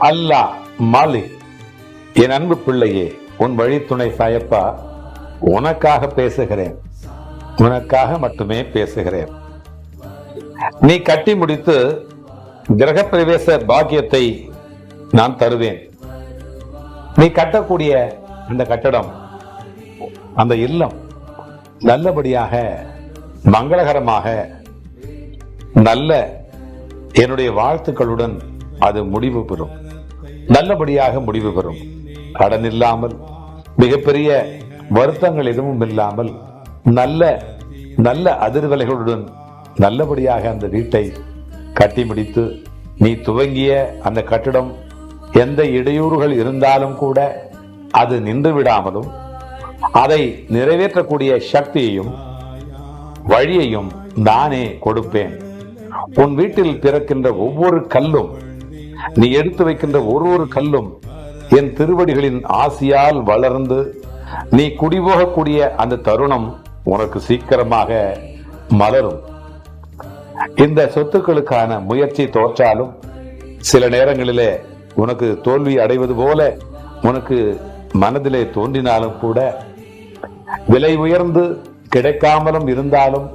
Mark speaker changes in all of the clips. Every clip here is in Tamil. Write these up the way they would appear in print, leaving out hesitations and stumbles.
Speaker 1: அல்லாஹ் மாலிக். என் அன்பு பிள்ளையே, உன் வழித்துணை சாயப்பா உனக்காக பேசுகிறேன், உனக்காக மட்டுமே பேசுகிறேன். நீ கட்டி முடித்து கிரகப்பிரவேச பாக்கியத்தை நான் தருவேன். நீ கட்டக்கூடிய அந்த கட்டடம், அந்த இல்லம் நல்லபடியாக மங்களகரமாக நல்ல என்னுடைய வாழ்த்துக்களுடன் அது முடிவு பெறும், நல்லபடியாக முடிவு பெறும். கடன் இல்லாமல், மிகப்பெரிய வருத்தங்கள் எதுவும் இல்லாமல், நல்ல நல்ல அதிர்வலைகளுடன் நல்லபடியாக அந்த வீட்டை கட்டி முடித்து நீ துவங்கிய அந்த கட்டிடம் எந்த இடையூறுகள் இருந்தாலும் கூட அது நின்று விடாமலும் அதை நிறைவேற்றக்கூடிய சக்தியையும் வழியையும் நானே கொடுப்பேன். உன் வீட்டில் பிறக்கின்ற ஒவ்வொரு கல்லும், நீ எடுத்து வைக்கின்ற ஒரு கல்லும் என் திருவடிகளின் ஆசியால் வளர்ந்து நீ குடிபோகக்கூடிய அந்த தருணம் உனக்கு சீக்கிரமாக மலரும். இந்த சொத்துக்களுக்கான முயற்சி தோற்றாலும், சில நேரங்களிலே உனக்கு தோல்வி அடைவது போல உனக்கு மனதிலே தோன்றினாலும் கூட, விலை உயர்ந்து கிடைக்காமலும் இருந்தாலும்,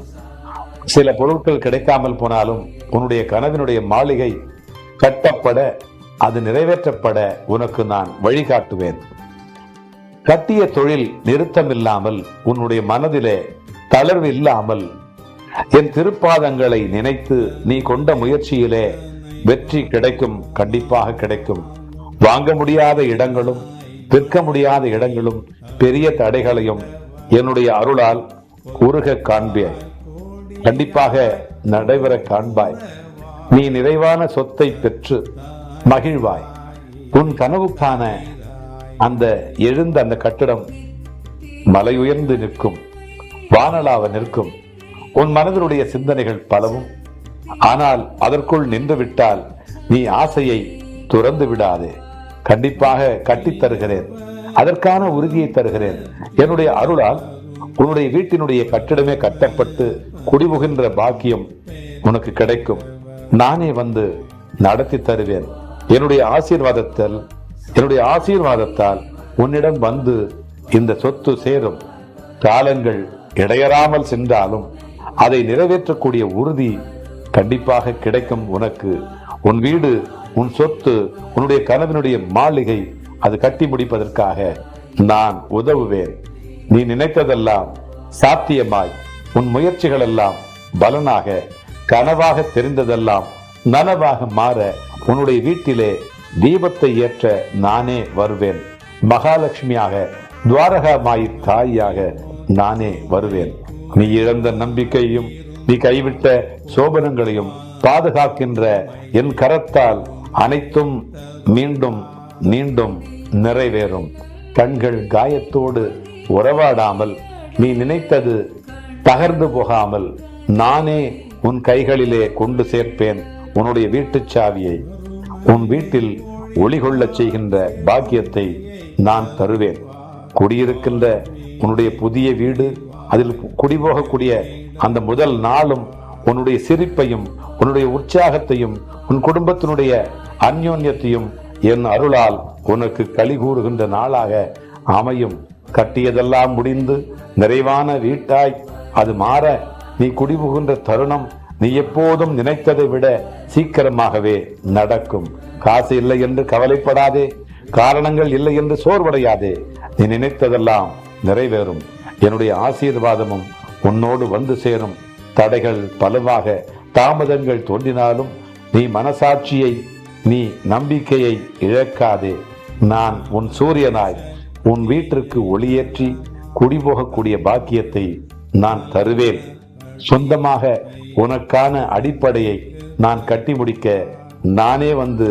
Speaker 1: சில பொருட்கள் கிடைக்காமல் போனாலும், உன்னுடைய கனவினுடைய மாளிகை கட்டப்பட, அது நிறைவேற்றப்பட உனக்கு நான் வழிகாட்டுவேன். கட்டிய தொழில் நிறுத்தம் இல்லாமல், உன்னுடைய மனதிலே தளர்வு இல்லாமல், என் திருப்பாதங்களை நினைத்து நீ கொண்ட முயற்சியிலே வெற்றி கிடைக்கும், கண்டிப்பாக கிடைக்கும். வாங்க முடியாத இடங்களும் விற்க முடியாத இடங்களும் பெரிய தடைகளையும் என்னுடைய அருளால் உருக காண்பாய், கண்டிப்பாக நடைபெற காண்பாய். நீ நிறைவான சொத்தை பெற்று மகிழ்வாய். உன் கனவுக்கான அந்த எழுந்த அந்த கட்டிடம் மலை உயர்ந்து நிற்கும், வானளாவ நிற்கும். உன் மனதினுடைய சிந்தனைகள் பலவும், ஆனால் அதற்குள் நின்று விட்டால் நீ ஆசையை துறந்து விடாதே. கண்டிப்பாக கட்டித் தருகிறேன், அதற்கான உறுதியை தருகிறேன். என்னுடைய அருளால் உன்னுடைய வீட்டினுடைய கட்டிடமே கட்டப்பட்டு குடிபுகின்ற பாக்கியம் உனக்கு கிடைக்கும். நானே வந்து நடத்தி தருவேன். என்னுடைய ஆசீர்வாதத்தால் உன்னிடம் வந்து இந்த சொத்து சேரும். காலங்கள் இடையறாமல் சென்றாலும் அதை நிறைவேற்றக்கூடிய உறுதி கண்டிப்பாக கிடைக்கும் உனக்கு. உன் வீடு, உன் சொத்து, உன்னுடைய கனவினுடைய மாளிகை அது கட்டி முடிப்பதற்காக நான் உதவுவேன். நீ நினைத்ததெல்லாம் சாத்தியமாய், உன் முயற்சிகள் எல்லாம் பலனாக, கனவாக தெரிந்ததெல்லாம் நனவாக மாற உன்னுடைய வீட்டிலே தீபத்தை ஏற்ற நானே வருவேன். மகாலட்சுமியாக, துவாரகாமாயி தாயாக நானே வருவேன். நீ இழந்த நம்பிக்கையும் நீ கைவிட்ட சோபனங்களையும் பாதுகாக்கின்ற என் கரத்தால் அனைத்தும் மீண்டும் மீண்டும் நிறைவேறும். கண்கள் காயத்தோடு உறவாடாமல், நீ நினைத்தது தகர்ந்து போகாமல் நானே உன் கைகளிலே கொண்டு சேர்ப்பேன் உன்னுடைய வீட்டு சாவியை. உன் வீட்டில் ஒளி கொள்ளச் செய்கின்ற பாக்கியத்தை நான் தருவேன். குடியிருக்கின்ற உன்னுடைய புதிய வீடு, அதில் குடிபோகக்கூடிய அந்த முதல் நாளும் உன்னுடைய சிரிப்பையும் உன்னுடைய உற்சாகத்தையும் உன் குடும்பத்தினுடைய அந்யோன்யத்தையும் என் அருளால் உனக்கு களி கூறுகின்ற நாளாக அமையும். கட்டியதெல்லாம் முடிந்து நிறைவான வீட்டாய் அது மாற நீ குடிபுகின்ற தருணம் நீ எப்போதும் நினைத்ததை விட சீக்கிரமாகவே நடக்கும். காசு இல்லை என்று கவலைப்படாதே, காரணங்கள் இல்லை என்று சோர்வடையாதே. நீ நினைத்ததெல்லாம் நிறைவேறும். என்னுடைய ஆசீர்வாதமும் உன்னோடு வந்து சேரும். தடைகள் பலவாக, தாமதங்கள் தோன்றினாலும் நீ மனசாட்சியை, நீ நம்பிக்கையை இழக்காதே. நான் உன் சூரியனாய் உன் வீட்டிற்கு ஒளியேற்றி குடிபோகக்கூடிய பாக்கியத்தை நான் தருவேன். சொந்தமாக உனக்கான அடிப்படையை நான் கட்டி முடிக்க நானே வந்து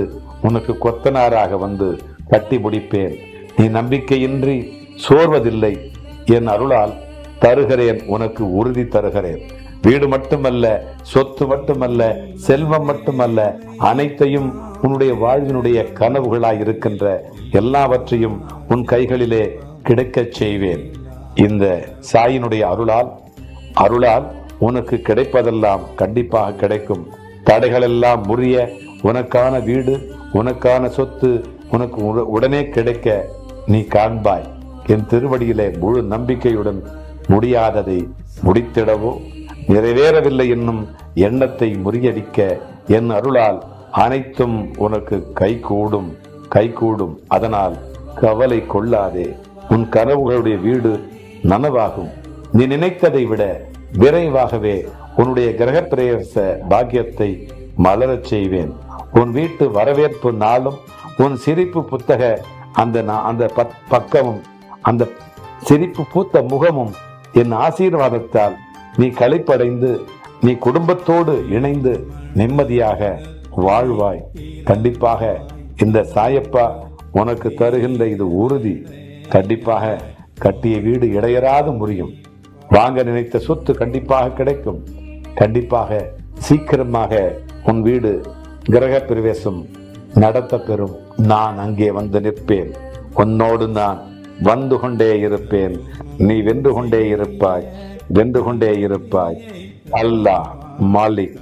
Speaker 1: உனக்கு கொத்தனாராக வந்து கட்டி முடிப்பேன். நீ நம்பிக்கையின்றி சோர்வதில்லை. என் அருளால் தருகிறேன், உனக்கு உறுதி தருகிறேன். வீடு மட்டுமல்ல, சொத்து மட்டுமல்ல, செல்வம் மட்டுமல்ல, அனைத்தையும் உன்னுடைய வாழ்வினுடைய கனவுகளாய் இருக்கின்ற எல்லாவற்றையும் உன் கைகளிலே கிடைக்கச் செய்வேன். இந்த சாயினுடைய அருளால் உனக்கு கிடைப்பதெல்லாம் கண்டிப்பாக கிடைக்கும். தடைகள் எல்லாம் முறிய உனக்கான வீடு, உனக்கான சொத்து உனக்கு உடனே கிடைக்க நீ காண்பாய். என் திருவடியிலே முழு நம்பிக்கையுடன் முடியாததை முடித்திடவோ, நிறைவேறவில்லை என்னும் எண்ணத்தை முறியடிக்க என் அருளால் அனைத்தும் உனக்கு கைகூடும். அதனால் கவலை கொள்ளாதே. உன் கனவுகளுடைய வீடு நனவாகும். நீ நினைத்ததை விட விரைவாகவே உன்னுடைய கிரகப்பிரவேச பாக்கியத்தை மலரச் செய்வேன். உன் வீட்டு வரவேற்பு நாளும் உன் சிரிப்பு புத்தக அந்த பக்கமும் அந்த சிரிப்பு பூத்த முகமும் என் ஆசீர்வாதத்தால் நீ களிப்படைந்து நீ குடும்பத்தோடு இணைந்து நிம்மதியாக வாழ்வாய். கண்டிப்பாக இந்த சாயப்பா உனக்கு தருகின்ற இது உறுதி. கண்டிப்பாக கட்டிய வீடு இடையறாது முடியும். வாங்க நினைத்த சொத்து கண்டிப்பாக கிடைக்கும். கண்டிப்பாக சீக்கிரமாக உன் வீடு கிரக பிரவேசம் நடத்த பெறும். நான் அங்கே வந்து நிற்பேன். உன்னோடு நான் வந்து கொண்டே இருப்பேன். நீ வென்று கொண்டே இருப்பாய். அல்லாஹ் மாலிக்.